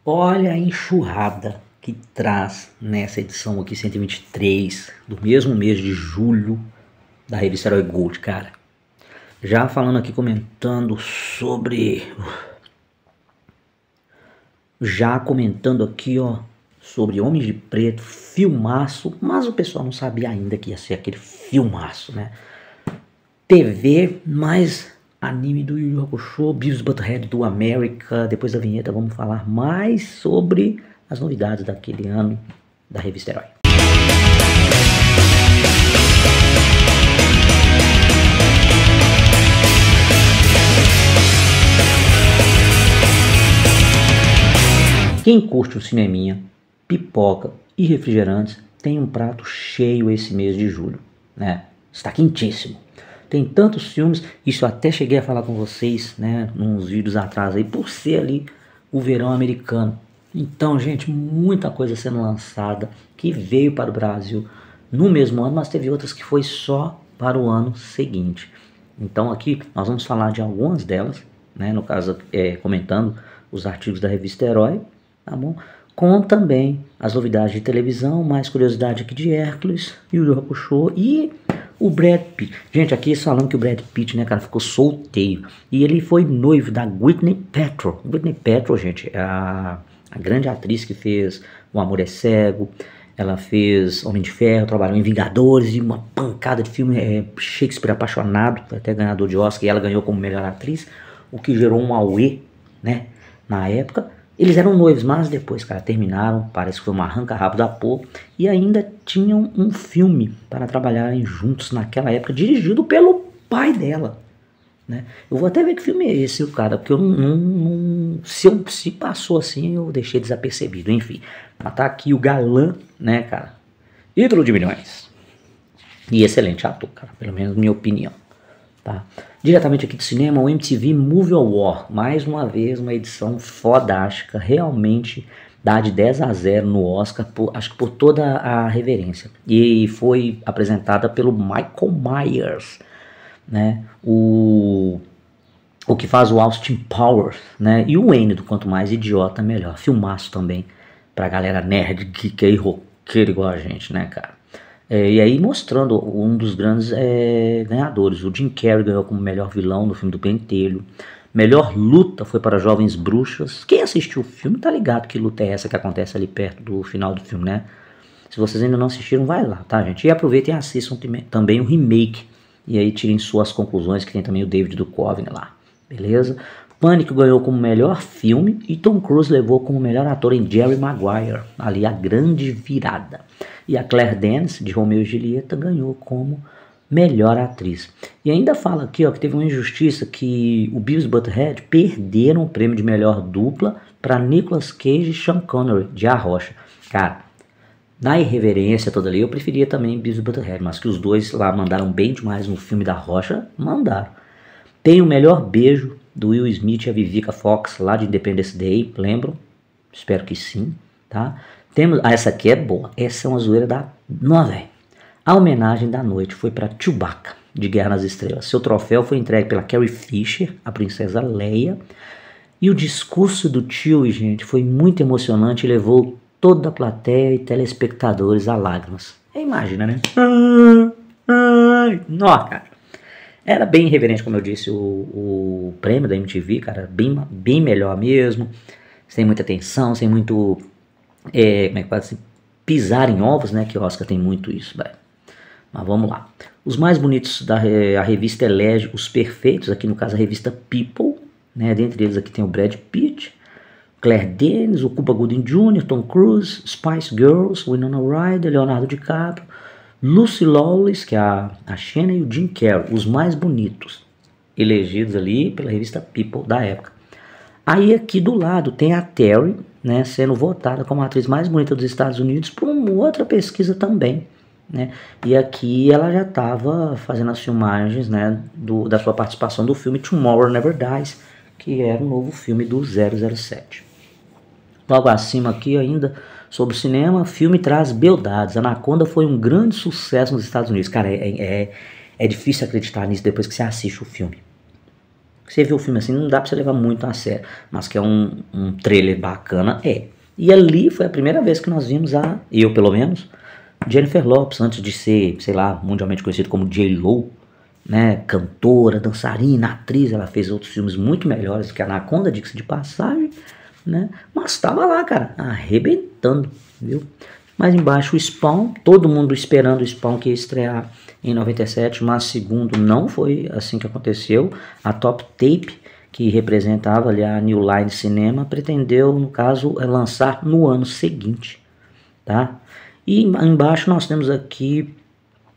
Olha a enxurrada que traz nessa edição aqui 123 do mesmo mês de julho da revista Herói Gold, cara. Já falando aqui, comentando sobre... Já comentando aqui, ó, sobre Homens de Preto, filmaço, mas o pessoal não sabia ainda que ia ser aquele filmaço, né? TV mais anime do Yu Yu Hakusho, Beavis e Butthead do América. Depois da vinheta vamos falar mais sobre as novidades daquele ano da revista Herói. Quem curte o cineminha, pipoca e refrigerantes tem um prato cheio esse mês de julho, né? Está quentíssimo. Tem tantos filmes, isso eu até cheguei a falar com vocês, né, nos vídeos atrás aí, por ser ali o verão americano. Então, gente, muita coisa sendo lançada que veio para o Brasil no mesmo ano, mas teve outras que foi só para o ano seguinte. Então aqui nós vamos falar de algumas delas, né, no caso comentando os artigos da revista Herói, tá bom? Com também as novidades de televisão, mais curiosidade aqui de Hércules, Yu Yu Hakusho e o Brad Pitt. Gente, aqui eles falando que o Brad Pitt, né, cara, ficou solteiro. E ele foi noivo da Gwyneth Paltrow. Gwyneth Paltrow, gente, é a grande atriz que fez O Amor é Cego. Ela fez Homem de Ferro, trabalhou em Vingadores e uma pancada de filme. Shakespeare Apaixonado, foi até ganhador de Oscar. E ela ganhou como melhor atriz, o que gerou um auê, né, na época. Eles eram noivos, mas depois, cara, terminaram, parece que foi uma arranca-rabo da porra, e ainda tinham um filme para trabalharem juntos naquela época, dirigido pelo pai dela, né? Eu vou até ver que filme é esse, cara, porque eu se passou assim, eu deixei desapercebido, enfim. Mas tá aqui o galã, né, cara, ídolo de milhões, e excelente ator, cara, pelo menos minha opinião. Tá. Diretamente aqui do cinema, o MTV Movie Award, mais uma vez uma edição fodástica, realmente dá de 10-0 no Oscar, acho que por toda a reverência, e foi apresentada pelo Michael Myers, né, o que faz o Austin Powers, né, e o Wayne do Quanto Mais Idiota Melhor, filmaço também pra galera nerd, geek e roqueiro igual a gente, né, cara. E aí mostrando um dos grandes ganhadores. O Jim Carrey ganhou como melhor vilão no filme do Pentelho. Melhor luta foi para Jovens Bruxas. Quem assistiu o filme tá ligado que luta é essa que acontece ali perto do final do filme, né? Se vocês ainda não assistiram, vai lá, tá, gente? E aproveitem e assistam também o remake. E aí tirem suas conclusões, que tem também o David Duchovny lá. Beleza? Pânico ganhou como melhor filme e Tom Cruise levou como melhor ator em Jerry Maguire, ali a grande virada. E a Claire Danes, de Romeo e Julieta, ganhou como melhor atriz. E ainda fala aqui, ó, que teve uma injustiça, que o Beavis e Butthead perderam o prêmio de melhor dupla para Nicolas Cage e Sean Connery, de A Rocha. Cara, na irreverência toda ali, eu preferia também Beavis e Butthead, mas que os dois lá mandaram bem demais no filme da Rocha, mandaram. Tem o melhor beijo do Will Smith e a Vivica Fox, lá de Independence Day, lembram? Espero que sim, tá? Temos, essa aqui é boa, essa é uma zoeira da... Não, velho. A homenagem da noite foi para Chewbacca, de Guerra nas Estrelas. Seu troféu foi entregue pela Carrie Fisher, a princesa Leia. E o discurso do Chewie, gente, foi muito emocionante e levou toda a plateia e telespectadores a lágrimas. Imagina, né? Nossa, cara. Era bem irreverente, como eu disse, o prêmio da MTV, cara, bem melhor mesmo, sem muita tensão, sem muito, como é que pode assim, pisar em ovos, né, que o Oscar tem muito isso, velho. Mas vamos lá. Os mais bonitos a revista elege os perfeitos, aqui no caso a revista People, né, dentre eles aqui tem o Brad Pitt, Claire Danes, o Cuba Gooding Jr., Tom Cruise, Spice Girls, Winona Ryder, Leonardo DiCaprio, Lucy Lawless, que é a Xena, e o Jim Carrey, os mais bonitos, elegidos ali pela revista People da época. Aí aqui do lado tem a Terry, né, sendo votada como a atriz mais bonita dos Estados Unidos por uma outra pesquisa também, né, e aqui ela já estava fazendo as filmagens, né, da sua participação do filme Tomorrow Never Dies, que era o novo filme do 007. Logo acima aqui ainda... Sobre o cinema, o filme traz beldades. Anaconda foi um grande sucesso nos Estados Unidos. Cara, é difícil acreditar nisso depois que você assiste o filme. Você vê o filme assim, não dá pra você levar muito a sério, mas que é um trailer bacana, é. E ali foi a primeira vez que nós vimos eu pelo menos, Jennifer Lopez, antes de ser, sei lá, mundialmente conhecido como J.Lo, né, cantora, dançarina, atriz, ela fez outros filmes muito melhores que Anaconda, diga-se de passagem, né, mas tava lá, cara, arrebentando, viu? Mais embaixo o Spawn, todo mundo esperando o Spawn que ia estrear em 97, mas segundo não foi assim que aconteceu. A Top Tape, que representava ali a New Line Cinema, pretendeu, no caso, lançar no ano seguinte, tá? E embaixo nós temos aqui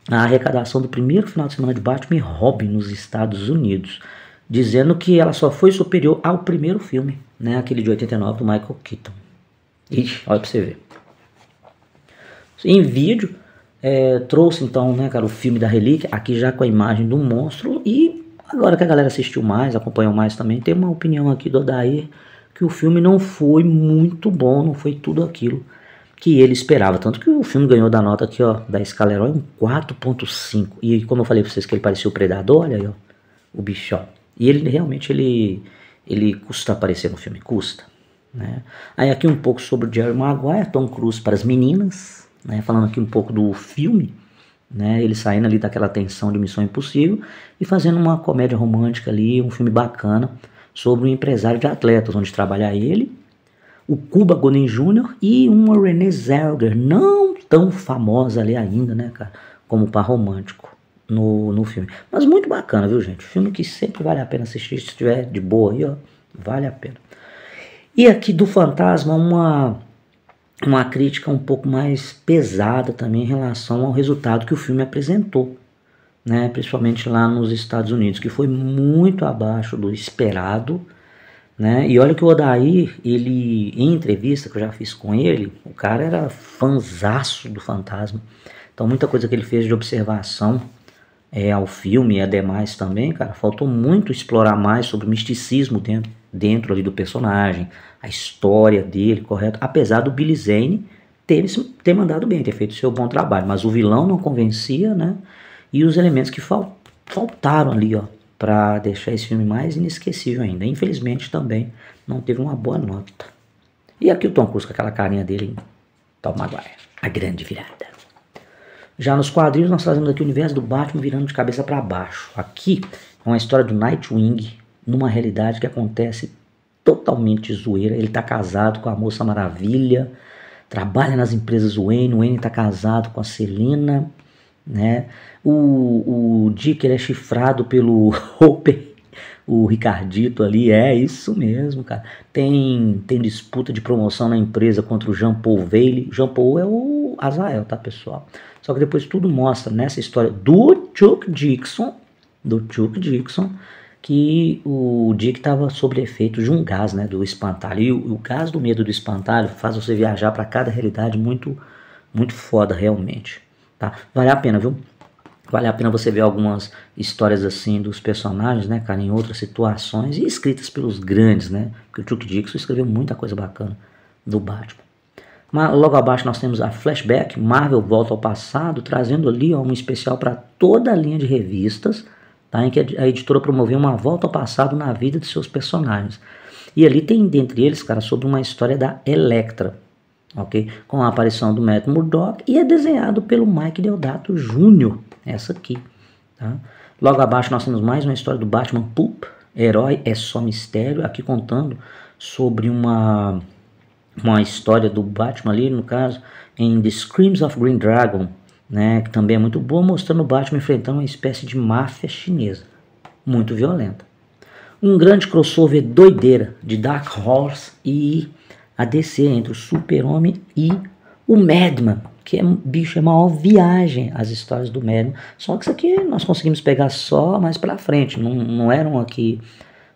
a arrecadação do primeiro final de semana de Batman e Robin nos Estados Unidos, dizendo que ela só foi superior ao primeiro filme, né, aquele de 89 do Michael Keaton. Ixi, olha pra você ver. Em vídeo, trouxe então, né, cara, o filme da Relíquia, aqui já com a imagem do monstro, e agora que a galera assistiu mais, acompanhou mais também, tem uma opinião aqui do Odair, que o filme não foi muito bom, não foi tudo aquilo que ele esperava, tanto que o filme ganhou da nota aqui, ó, da escala herói, um 4.5, e como eu falei pra vocês que ele parecia o Predador, olha aí, ó, o bichão, e ele realmente, ele custa aparecer no filme, custa, né? Aí aqui um pouco sobre o Jerry Maguire, Tom Cruise para as meninas, né, falando aqui um pouco do filme, né, ele saindo ali daquela tensão de Missão Impossível e fazendo uma comédia romântica ali, um filme bacana sobre um empresário de atletas, onde trabalha ele, o Cuba Gooding Jr. e uma Renée Zellweger, não tão famosa ali ainda, né, cara, como par romântico no filme. Mas muito bacana, viu, gente? Filme que sempre vale a pena assistir, se estiver de boa aí, ó, vale a pena. E aqui do Fantasma, uma crítica um pouco mais pesada também em relação ao resultado que o filme apresentou, né, principalmente lá nos Estados Unidos, que foi muito abaixo do esperado, né, e olha que o Odair, ele, em entrevista que eu já fiz com ele, o cara era fanzaço do Fantasma, então muita coisa que ele fez de observação ao filme e ademais também, cara, faltou muito explorar mais sobre o misticismo dentro ali do personagem, a história dele, correto? Apesar do Billy Zane ter mandado bem, ter feito seu bom trabalho, mas o vilão não convencia, né? E os elementos que faltaram ali, ó, para deixar esse filme mais inesquecível ainda. Infelizmente também não teve uma boa nota. E aqui o Tom Cruise com aquela carinha dele, Tom Maguire, a grande virada. Já nos quadrinhos nós trazemos aqui o universo do Batman virando de cabeça para baixo. Aqui é uma história do Nightwing numa realidade que acontece totalmente zoeira. Ele tá casado com a Moça Maravilha, trabalha nas empresas Wayne tá casado com a Selina, né? O Dick, ele é chifrado pelo Hopper, o Ricardito ali, é isso mesmo, cara. Tem disputa de promoção na empresa contra o Jean Paul Valley. Jean Paul é o Azael, tá, pessoal? Só que depois tudo mostra nessa história do Chuck Dixon, que o Dick estava sob efeito de um gás, né, do espantalho. E o gás do medo do espantalho faz você viajar para cada realidade muito, muito foda, realmente. Tá? Vale a pena, viu? Vale a pena você ver algumas histórias assim dos personagens, né, cara, em outras situações e escritas pelos grandes, né? Porque o Chuck Dixon escreveu muita coisa bacana do Batman. Mas logo abaixo nós temos a Flashback, Marvel volta ao passado, trazendo ali, ó, um especial para toda a linha de revistas, tá, em que a editora promoveu uma volta ao passado na vida de seus personagens. E ali tem dentre eles, cara, sobre uma história da Elektra, ok? Com a aparição do Matt Murdock e é desenhado pelo Mike Deodato Jr., essa aqui, tá? Logo abaixo nós temos mais uma história do Batman Poop, Herói é só mistério, aqui contando sobre uma história do Batman ali, no caso, em The Screams of Green Dragon, né, que também é muito boa, mostrando o Batman enfrentando uma espécie de máfia chinesa, muito violenta. Um grande crossover doideira de Dark Horse e a DC, entre o Super-Homem e o Madman, que bicho, é maior viagem as histórias do Madman, só que isso aqui nós conseguimos pegar só mais pra frente, não eram aqui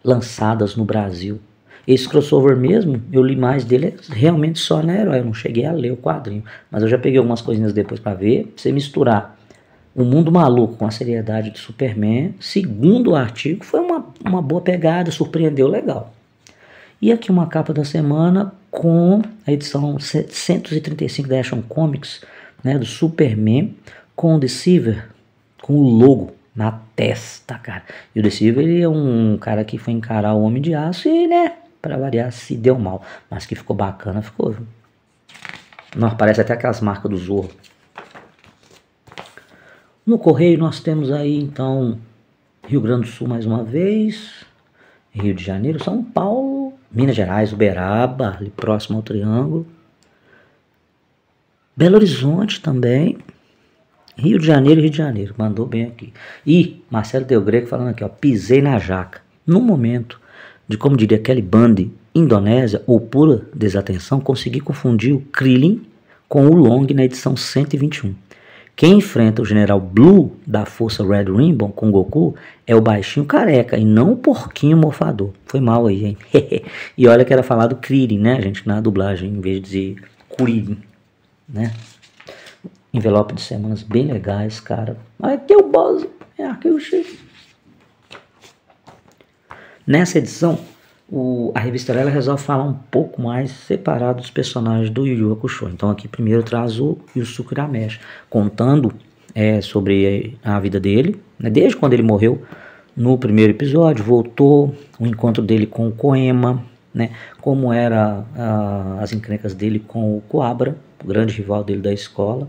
lançadas no Brasil. Esse crossover mesmo, eu li mais dele realmente só na Herói, eu não cheguei a ler o quadrinho, mas eu já peguei algumas coisinhas depois pra ver. Você misturar o mundo maluco com a seriedade de Superman, segundo o artigo, foi uma boa pegada, surpreendeu legal. E aqui uma capa da semana com a edição 735 da Action Comics, né, do Superman, com o Deceiver, com o logo na testa, cara. E o The Silver, ele é um cara que foi encarar o Homem de Aço e, né, pra variar, se deu mal. Mas que ficou bacana, ficou, viu? Não, parece até aquelas marcas do Zorro. No correio nós temos aí, então, Rio Grande do Sul mais uma vez, Rio de Janeiro, São Paulo, Minas Gerais, Uberaba, ali próximo ao Triângulo, Belo Horizonte também, Rio de Janeiro, mandou bem aqui. E Marcelo Del Greco falando aqui, ó, pisei na jaca. No momento de, como diria Kelly Bundy, Indonésia, ou pura desatenção, consegui confundir o Krillin com o Long na edição 121. Quem enfrenta o General Blue da Força Red Ribbon com Goku é o baixinho careca e não o porquinho mofador. Foi mal aí, hein? E olha que era falado Krillin, né, gente, na dublagem, em vez de dizer Krillin, né? Envelope de semanas bem legais, cara. Aqui é o boss, é Arquivo X. Nessa edição, a revista ela resolve falar um pouco mais separado dos personagens do Yu Yu Hakusho. Então aqui primeiro traz o Yusuke Urameshi, contando sobre a vida dele, né, desde quando ele morreu no primeiro episódio, voltou, o encontro dele com o Koema, né, como era as encrencas dele com o Kuwabara, o grande rival dele da escola.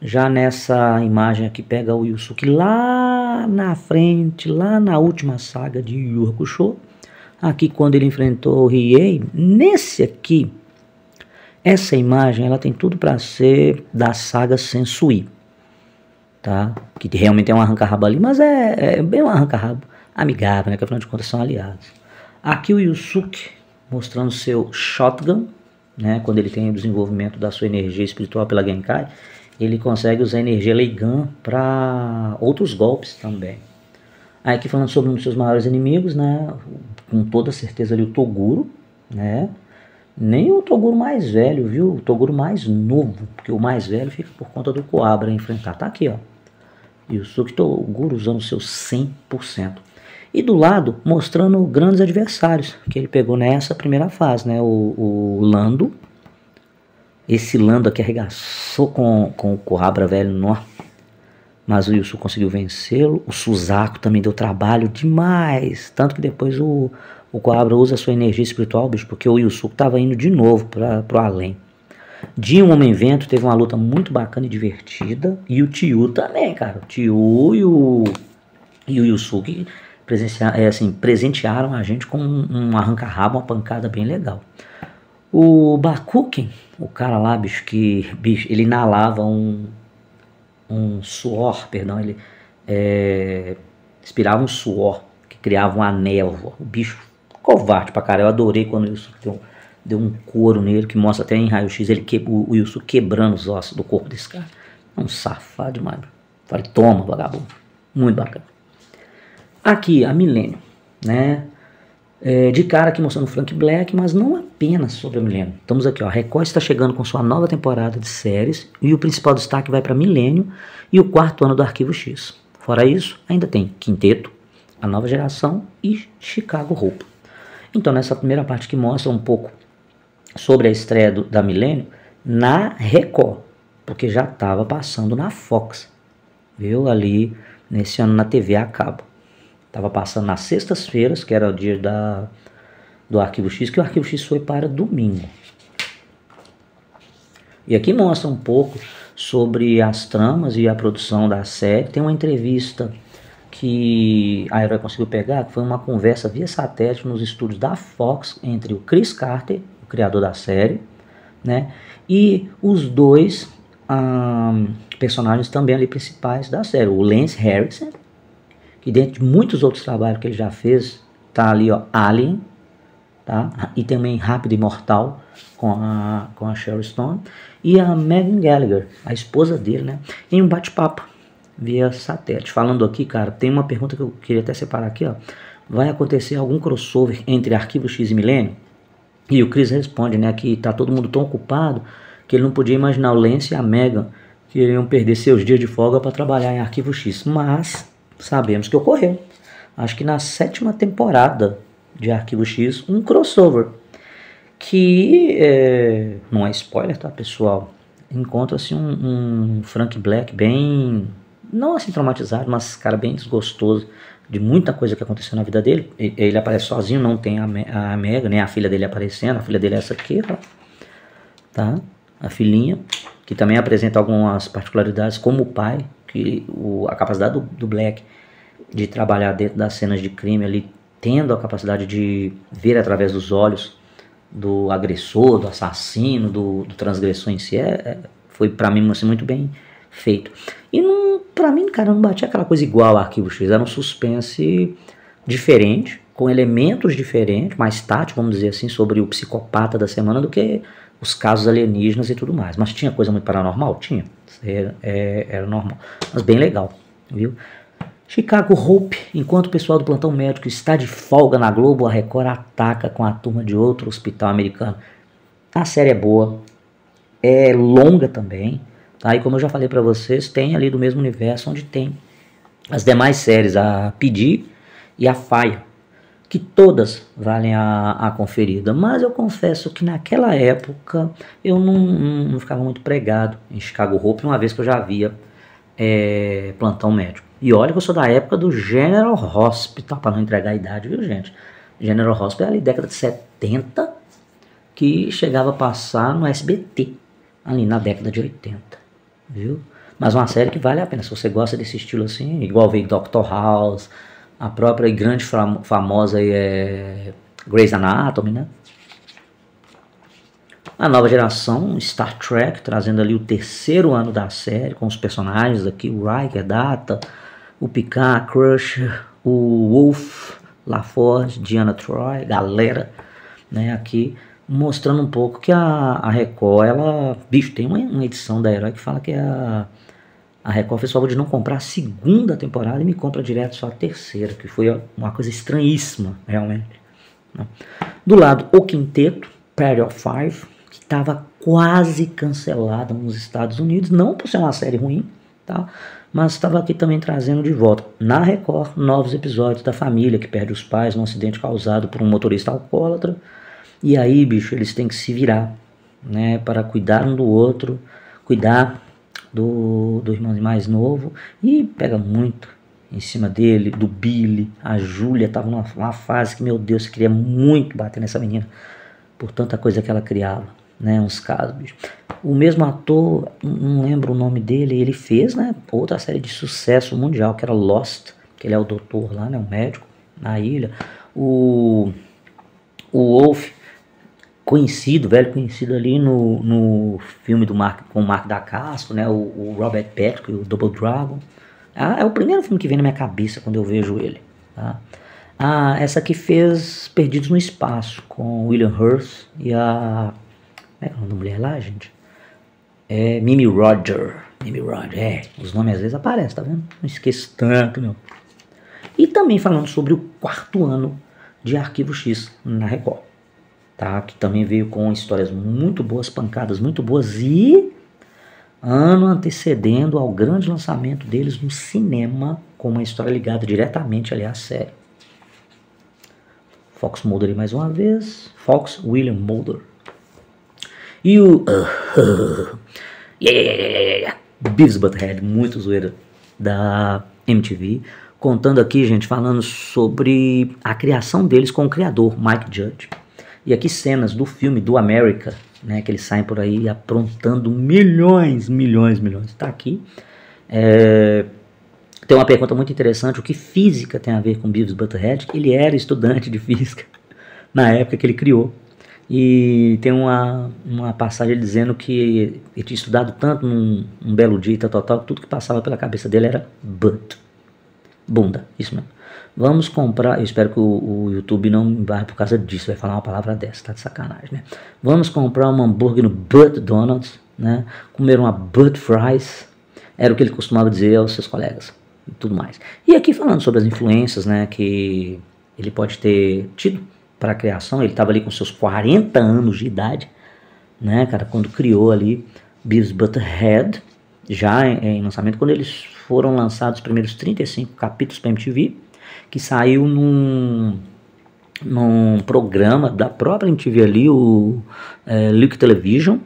Já nessa imagem aqui pega o Yusuke lá na frente, lá na última saga de Yu Yu Hakusho. Aqui quando ele enfrentou o Riei, nesse aqui, essa imagem ela tem tudo para ser da saga Sensui, tá? Que realmente é um arranca-rabo ali, mas é bem um arranca-rabo amigável, né? Que afinal de contas são aliados. Aqui o Yusuke mostrando seu Shotgun, né? Quando ele tem o desenvolvimento da sua energia espiritual pela Genkai, ele consegue usar energia Leigan para outros golpes também. Aí aqui falando sobre um dos seus maiores inimigos, né? Com toda certeza ali o Toguro, né? Nem o Toguro mais velho, viu? O Toguro mais novo, porque o mais velho fica por conta do Kuwabara enfrentar. Tá aqui, ó. Yusuke Toguro usando seu 100%. E do lado, mostrando grandes adversários que ele pegou nessa primeira fase, né? O Lando. Esse Lando aqui arregaçou com o Kuwabara, velho, nó. Mas o Yusuke conseguiu vencê-lo. O Suzaku também deu trabalho demais. Tanto que depois o Kuwabara usa a sua energia espiritual, bicho, porque o Yusuke estava indo de novo para o além. De um Homem-Vento teve uma luta muito bacana e divertida. E o Tio também, cara. O Tio e o Yusuke presentearam a gente com um arranca-rabo, uma pancada bem legal. O Bakuken, o cara lá, bicho, ele inalava um suor, perdão, ele expirava um suor que criava uma névoa. O bicho covarde pra cara. Eu adorei quando o Yusuke deu um couro nele, que mostra até em raio-x o Yusuke quebrando os ossos do corpo desse cara. É um safado demais. Falei, toma, vagabundo. Muito bacana. Aqui, a Millennium, né? De cara aqui mostrando o Frank Black, mas não apenas sobre a Millennium. Estamos aqui, ó, a Record está chegando com sua nova temporada de séries e o principal destaque vai para Millennium e o 4º ano do Arquivo X. Fora isso, ainda tem Quinteto, a nova geração e Chicago Hope. Então nessa primeira parte que mostra um pouco sobre a estreia da Millennium na Record, porque já estava passando na Fox, viu, ali nesse ano na TV a cabo. Estava passando nas sextas-feiras, que era o dia do Arquivo X, que o Arquivo X foi para domingo. E aqui mostra um pouco sobre as tramas e a produção da série. Tem uma entrevista que a Herói conseguiu pegar, que foi uma conversa via satélite nos estúdios da Fox entre o Chris Carter, o criador da série, né, e os dois personagens também ali principais da série, o Lance Henriksen, que dentro de muitos outros trabalhos que ele já fez, tá ali, ó, Alien, tá? E também Rápido e Mortal com a Sharon Stone e a Megan Gallagher, a esposa dele, né? Em um bate-papo via satélite. Falando aqui, cara, tem uma pergunta que eu queria até separar aqui, ó. Vai acontecer algum crossover entre Arquivo X e Millennium? E o Chris responde, né, que tá todo mundo tão ocupado que ele não podia imaginar o Lance e a Megan que iriam perder seus dias de folga para trabalhar em Arquivo X, mas sabemos que ocorreu. Acho que na 7ª temporada de Arquivo X, um crossover que não é spoiler, tá, pessoal? Encontra-se um Frank Black bem não assim traumatizado, mas cara bem desgostoso de muita coisa que aconteceu na vida dele. Ele aparece sozinho, não tem a Megan, nem a filha dele aparecendo. A filha dele é essa aqui, ó, tá? A filhinha, que também apresenta algumas particularidades como o pai, que a capacidade do Black de trabalhar dentro das cenas de crime ali, tendo a capacidade de ver através dos olhos do agressor, do assassino, do transgressor em si, foi pra mim assim, muito bem feito. E pra mim, cara, não batia aquela coisa igual ao Arquivo X, era um suspense diferente, com elementos diferentes, mais tático, vamos dizer assim, sobre o psicopata da semana do que os casos alienígenas e tudo mais. Mas tinha coisa muito paranormal? Tinha. Era normal. Mas bem legal, viu? Chicago Hope, enquanto o pessoal do plantão médico está de folga na Globo, a Record ataca com a turma de outro hospital americano. A série é boa, é longa também, tá? E como eu já falei pra vocês, tem ali do mesmo universo onde tem as demais séries, a PD e a Fire, que todas valem a conferida. Mas eu confesso que naquela época eu não ficava muito pregado em Chicago Hope, uma vez que eu já via plantão médico. E olha que eu sou da época do General Hospital, para não entregar a idade, viu, gente? General Hospital é ali década de 70, que chegava a passar no SBT, ali na década de 80, viu? Mas uma série que vale a pena, se você gosta desse estilo assim, igual veio Dr. House, a própria e grande famosa Grey's Anatomy, né? A nova geração, Star Trek, trazendo ali o terceiro ano da série, com os personagens aqui, o Riker, Data, o Picard, Crusher, o Wolf, LaForge, Deanna Troi, galera, né, aqui, mostrando um pouco que a Record, ela, bicho, tem uma edição da Herói que fala que a Record fez favor de não comprar a segunda temporada e me compra direto só a terceira, que foi uma coisa estranhíssima, realmente. Né. Do lado, o quinteto, Party of Five, que estava quase cancelada nos Estados Unidos, não por ser uma série ruim, tá? Mas estava aqui também trazendo de volta, na Record, novos episódios da família que perde os pais num acidente causado por um motorista alcoólatra. E aí, bicho, eles têm que se virar, né, para cuidar um do outro, cuidar do irmãozinho mais novo. E pega muito em cima dele, do Billy. A Júlia estava numa fase que, meu Deus, você queria muito bater nessa menina por tanta coisa que ela criava, né, uns casos, bicho. O mesmo ator, não lembro o nome dele, ele fez, né, outra série de sucesso mundial, que era Lost, que ele é o doutor lá, né, um médico na ilha. O Wolf, conhecido, velho conhecido ali no filme com o Mark Dacascos, né, o Robert Patrick, o Double Dragon. É o primeiro filme que vem na minha cabeça quando eu vejo ele, tá? Essa aqui fez Perdidos no Espaço, com William Hurt e a... Como é que é o nome da mulher lá, gente? Mimi Roger, os nomes às vezes aparecem, tá vendo? Não esqueço tanto, meu. E também falando sobre o quarto ano de Arquivo X na Record, tá? Que também veio com histórias muito boas, pancadas muito boas e ano antecedendo ao grande lançamento deles no cinema, com uma história ligada diretamente ali à série. Fox Mulder mais uma vez, Fox William Mulder. E o Beavis Butthead, muito zoeira, da MTV, contando aqui, gente, falando sobre a criação deles com o criador, Mike Judge. E aqui cenas do filme do America, né, que eles saem por aí aprontando milhões. Tá aqui. Tem uma pergunta muito interessante, o que física tem a ver com Beavis Butthead? Ele era estudante de física na época que ele criou. E tem uma passagem dizendo que ele tinha estudado tanto num belo dia, total, tudo que passava pela cabeça dele era bunda, isso mesmo. Vamos comprar, eu espero que o YouTube não me barre por causa disso, vai falar uma palavra dessa, tá de sacanagem, né? Vamos comprar um hambúrguer no Butt Donald's, né? Comer uma Butt Fries, era o que ele costumava dizer aos seus colegas e tudo mais. E aqui falando sobre as influências, né, que ele pode ter tido para a criação, ele estava ali com seus 40 anos de idade, né, cara, quando criou ali Beavis Butthead, já em lançamento, quando eles foram lançados os primeiros 35 capítulos para MTV, que saiu num programa da própria MTV ali, o Look Television,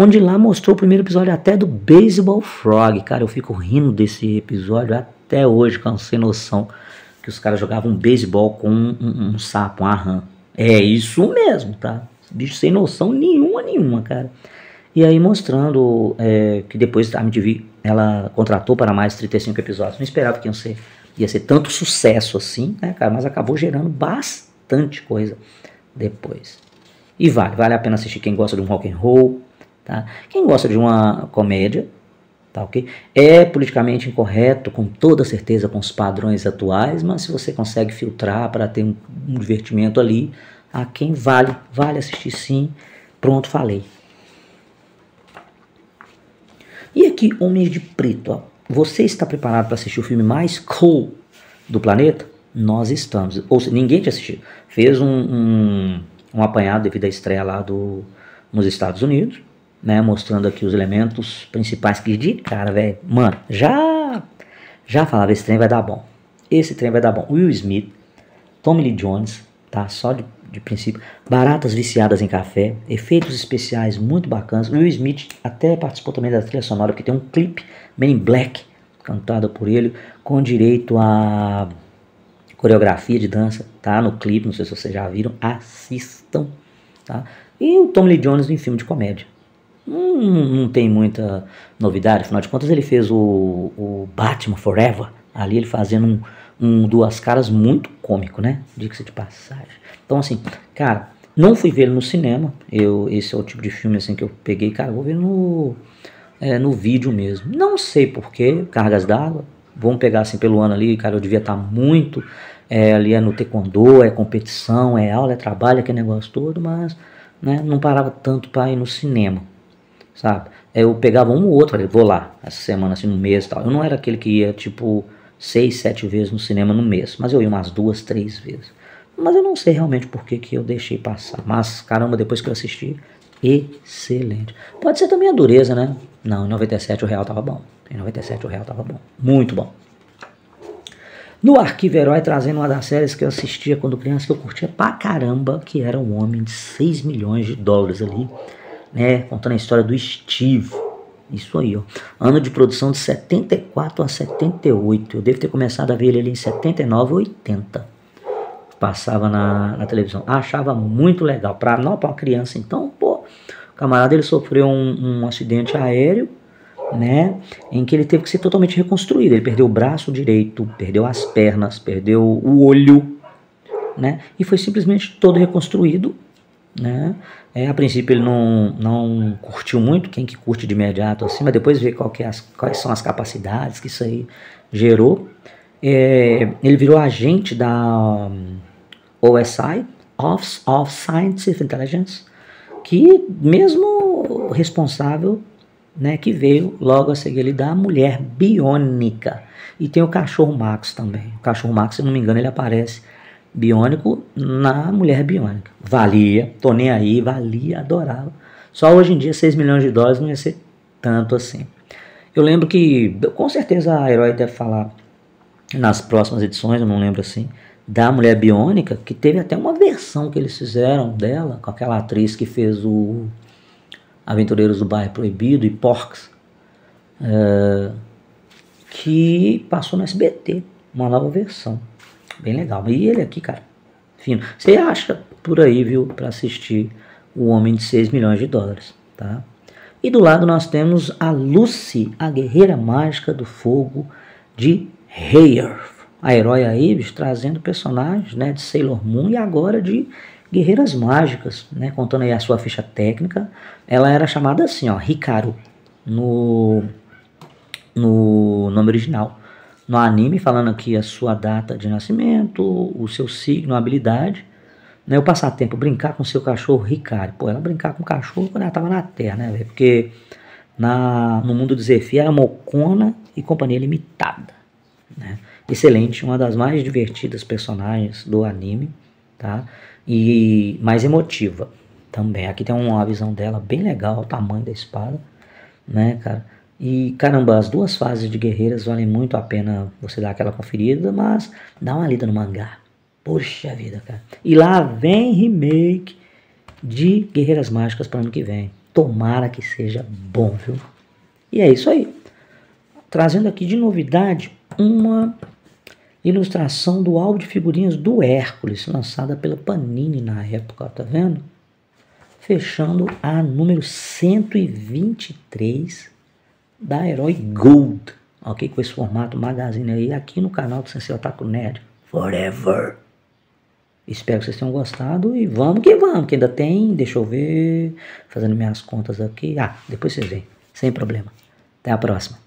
onde lá mostrou o primeiro episódio até do Baseball Frog. Cara, eu fico rindo desse episódio até hoje, com sem noção, que os caras jogavam beisebol com um sapo, uma rã. É isso mesmo, tá? Bicho sem noção nenhuma, cara. E aí mostrando que depois a MTV, ela contratou para mais 35 episódios. Não esperava que ia ser tanto sucesso assim, né, cara? Mas acabou gerando bastante coisa depois. E vale a pena assistir quem gosta de um rock and roll, tá? Quem gosta de uma comédia, tá, ok? É politicamente incorreto, com toda certeza, com os padrões atuais, mas se você consegue filtrar para ter um divertimento ali, a quem vale assistir sim. Pronto, falei. E aqui, Homens de Preto, ó. Você está preparado para assistir o filme mais cool do planeta? Nós estamos. Ou seja, ninguém tinha assistido. Fez um apanhado devido à estreia lá nos Estados Unidos, né? Mostrando aqui os elementos principais que de cara, velho. Mano, já falava, esse trem vai dar bom. Esse trem vai dar bom. Will Smith, Tommy Lee Jones, tá? Só de princípio. Baratas viciadas em café, efeitos especiais muito bacanas. Will Smith até participou também da trilha sonora, que tem um clipe, Men in Black, cantado por ele, com direito a coreografia de dança, tá? No clipe, não sei se vocês já viram, assistam, tá? E o Tommy Lee Jones em filme de comédia. Não tem muita novidade, afinal de contas ele fez o Batman Forever, ali ele fazendo um Duas Caras muito cômico, né? Diga-se de passagem. Então assim, cara, não fui ver ele no cinema, esse é o tipo de filme assim que eu peguei, cara, vou ver no vídeo mesmo. Não sei porquê, cargas d'água, vamos pegar assim pelo ano ali, cara, eu devia estar muito, ali no taekwondo, competição, aula, trabalho, aquele negócio todo, mas, né, não parava tanto para ir no cinema, sabe? Eu pegava um ou outro, falei, vou lá, essa semana, assim, no mês e tal. Eu não era aquele que ia, tipo, 6, 7 vezes no cinema no mês, mas eu ia umas 2, 3 vezes. Mas eu não sei realmente por que eu deixei passar, mas, caramba, depois que eu assisti, excelente. Pode ser também a dureza, né? Não, em 97 o real tava bom. Em 97 o real tava bom. Muito bom. No Arquivo Herói, trazendo uma das séries que eu assistia quando criança, que eu curtia pra caramba, que era Um Homem de 6 milhões de dólares ali, né? Contando a história do Steve. Isso aí, ó. Ano de produção de 74 a 78. Eu devo ter começado a ver ele ali em 79 ou 80. Passava na televisão. Achava muito legal. Para uma criança, então, pô, o camarada ele sofreu um acidente aéreo, né? Em que ele teve que ser totalmente reconstruído. Ele perdeu o braço direito, perdeu as pernas, perdeu o olho, né? E foi simplesmente todo reconstruído, né? A princípio ele não curtiu muito, quem que curte de imediato assim, mas depois vê quais são as capacidades que isso aí gerou. Ele virou agente da OSI, Office of Scientific Intelligence, que mesmo responsável, né, que veio logo a seguir ali da Mulher Biônica. E tem o Cachorro Max também. O Cachorro Max, se eu não me engano, ele aparece biônico na Mulher Biônica. Valia, tô nem aí, valia, adorava. Só hoje em dia 6 milhões de dólares não ia ser tanto assim. Eu lembro que, com certeza a Herói deve falar nas próximas edições, eu não lembro assim, da Mulher Biônica, que teve até uma versão que eles fizeram dela, com aquela atriz que fez o Aventureiros do Bairro Proibido e Porcs, que passou no SBT, uma nova versão, bem legal. E ele aqui, cara, fino. Você acha por aí, viu, para assistir O Homem de 6 milhões de dólares, tá? E do lado nós temos a Lucy, a Guerreira Mágica do Fogo de Hayar. A Herói aí, bicho, trazendo personagens, né, de Sailor Moon e agora de Guerreiras Mágicas, né, contando aí a sua ficha técnica. Ela era chamada assim, ó, Hikaru, no nome original. No anime, falando aqui a sua data de nascimento, o seu signo, a habilidade, né, o passatempo, brincar com seu cachorro Hikari. Pô, ela brincar com o cachorro quando ela tava na Terra, né, velho? Porque no mundo do Zephyr era Mocona e Companhia Limitada, né? Excelente, uma das mais divertidas personagens do anime, tá? E mais emotiva também. Aqui tem uma visão dela bem legal, o tamanho da espada, né, cara? E caramba, as duas fases de guerreiras valem muito a pena você dar aquela conferida, mas dá uma lida no mangá. Poxa vida, cara. E lá vem remake de Guerreiras Mágicas para ano que vem. Tomara que seja bom, viu? E é isso aí. Trazendo aqui de novidade uma ilustração do álbum de figurinhas do Hércules, lançada pela Panini na época, ó, tá vendo? Fechando a número 123 da Herói Gold, ok? Com esse formato magazine aí, aqui no canal do Sensei Otaku Nerd Forever. Espero que vocês tenham gostado e vamos, que ainda tem, deixa eu ver, fazendo minhas contas aqui. Depois vocês veem, sem problema. Até a próxima.